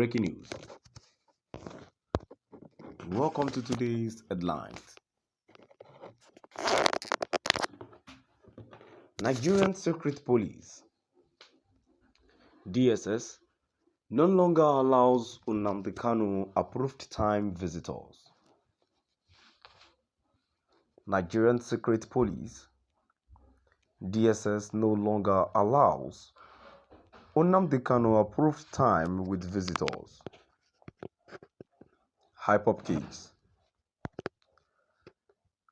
Breaking news. Welcome to today's headlines. Nigerian Secret Police (DSS) no longer allows Nnamdi Kanu approved time visitors. Nigerian Secret Police (DSS) no longer allows Nnamdi Kanu approved time with visitors. Hype-up case.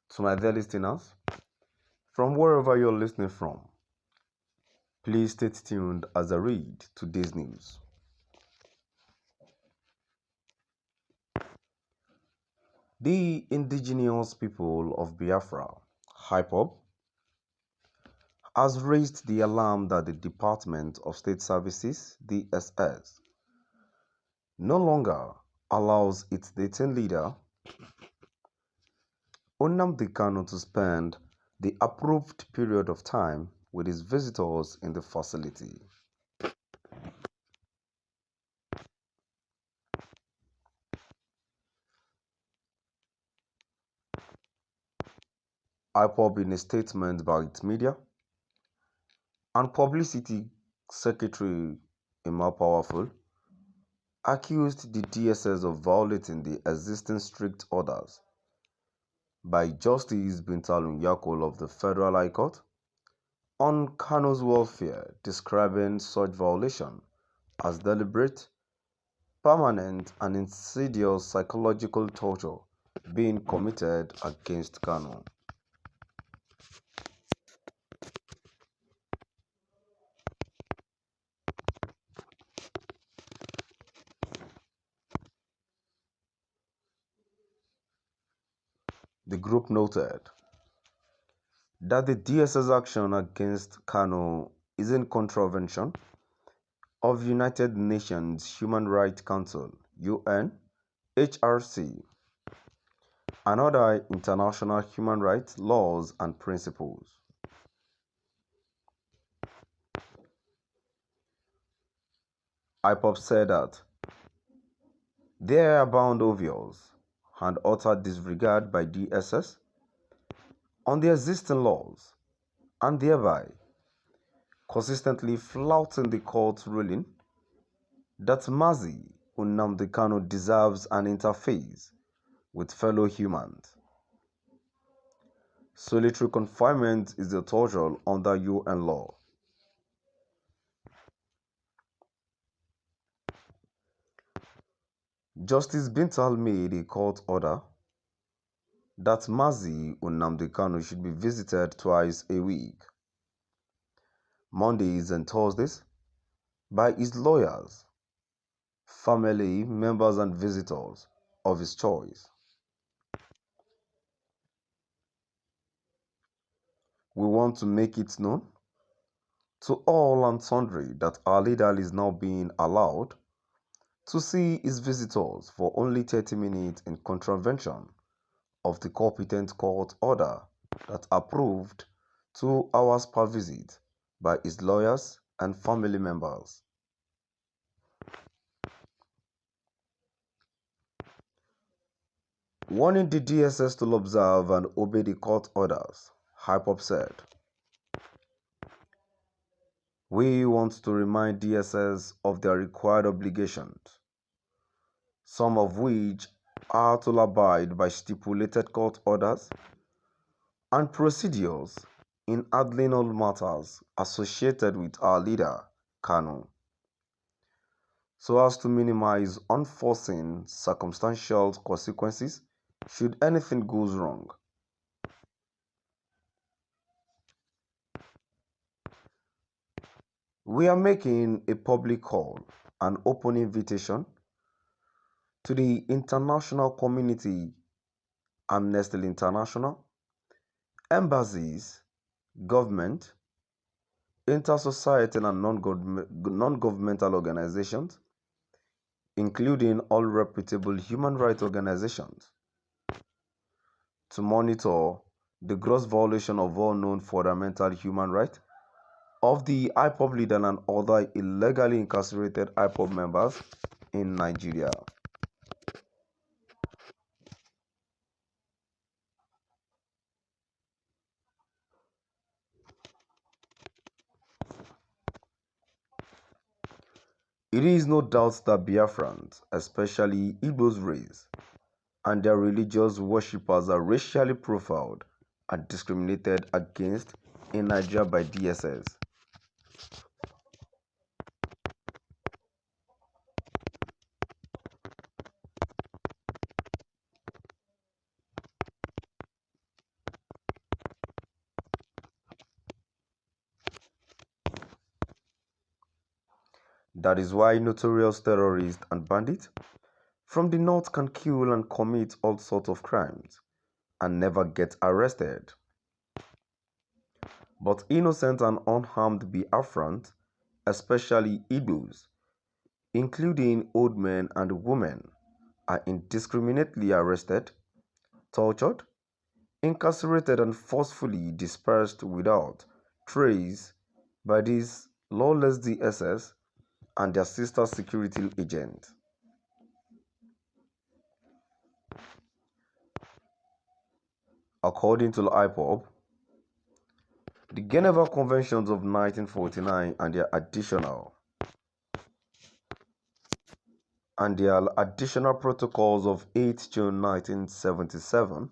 To my dear listeners, from wherever you're listening from, please stay tuned as I read today's news. The indigenous people of Biafra, Hype-up, has raised the alarm that the Department of State Services, DSS, no longer allows its detained leader, Nnamdi Kanu, to spend the approved period of time with his visitors in the facility. IPOB, in a statement by its media and publicity secretary Emma Powerful, accused the DSS of violating the existing strict orders by Justice Bintalun Yakol of the Federal High Court on Kanu's welfare, describing such violation as deliberate, permanent, and insidious psychological torture being committed against Kanu. The group noted that the DSS action against Kanu is in contravention of United Nations Human Rights Council (UN), HRC, and other international human rights laws and principles. IPOB said that they are bound obvious and utter disregard by DSS on the existing laws, and thereby consistently flouting the court's ruling that Mazi Nnamdi Kanu deserves an interface with fellow humans. Solitary confinement is a torture under UN law. Justice Bintal made a court order that Mazi Nnamdi Kanu should be visited twice a week, Mondays and Thursdays, by his lawyers, family members, and visitors of his choice. We want to make it known to all and sundry that our leader is now being allowed to see his visitors for only 30 minutes in contravention of the competent court order that approved 2 hours per visit by his lawyers and family members. Warning the DSS to observe and obey the court orders, Hype-up said. We want to remind DSS of their required obligations, some of which are to abide by stipulated court orders and procedures in handling all matters associated with our leader, Kanu, so as to minimize unforeseen circumstantial consequences should anything goes wrong. We are making a public call, an open invitation to the international community, Amnesty International, embassies, government, inter-societal and non-governmental organizations, including all reputable human rights organizations, to monitor the gross violation of all known fundamental human rights of the IPOB leader and other illegally incarcerated IPOB members in Nigeria. It is no doubt that Biafrans, especially Igbo's race, and their religious worshippers are racially profiled and discriminated against in Nigeria by DSS. That is why notorious terrorists and bandits from the north can kill and commit all sorts of crimes and never get arrested. But innocent and unharmed Biafrans, especially Igbos, including old men and women, are indiscriminately arrested, tortured, incarcerated and forcefully dispersed without trace by these lawless DSS and their sister security agents. According to the IPOB, the Geneva Conventions of 1949 and their additional protocols of 8 June 1977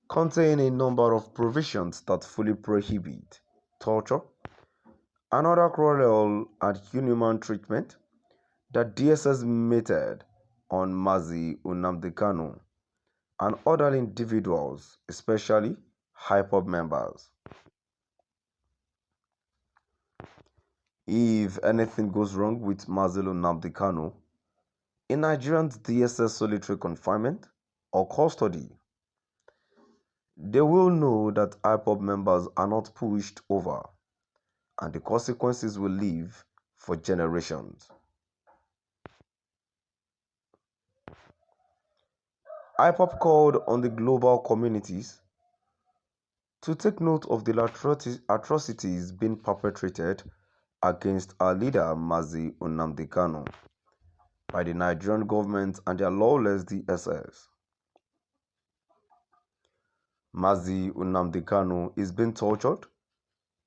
contain a number of provisions that fully prohibit torture and other cruel and inhuman treatment that DSS meted on Nnamdi Kanu and other individuals, especially IPOB members. If anything goes wrong with Nnamdi Kanu in Nigerian DSS solitary confinement or custody, they will know that IPOB members are not pushed over, and the consequences will live for generations. IPOB called on the global communities to take note of the atrocities being perpetrated against our leader Nnamdi Kanu by the Nigerian government and their lawless DSS. Nnamdi Kanu is being tortured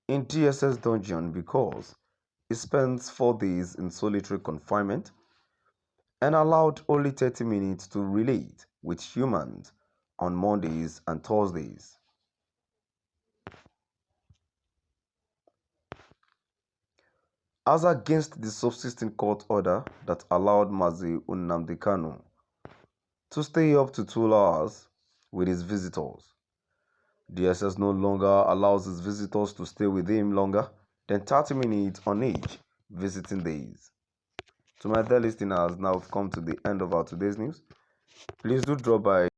in DSS dungeon because he spends 4 days in solitary confinement and allowed only 30 minutes to relate with humans on Mondays and Thursdays. As against the subsisting court order that allowed Nnamdi Kanu to stay up to 2 hours with his visitors, DSS no longer allows his visitors to stay with him longer than 30 minutes on each visiting days. To my dear listeners, now we've come to the end of our today's news. Please do drop by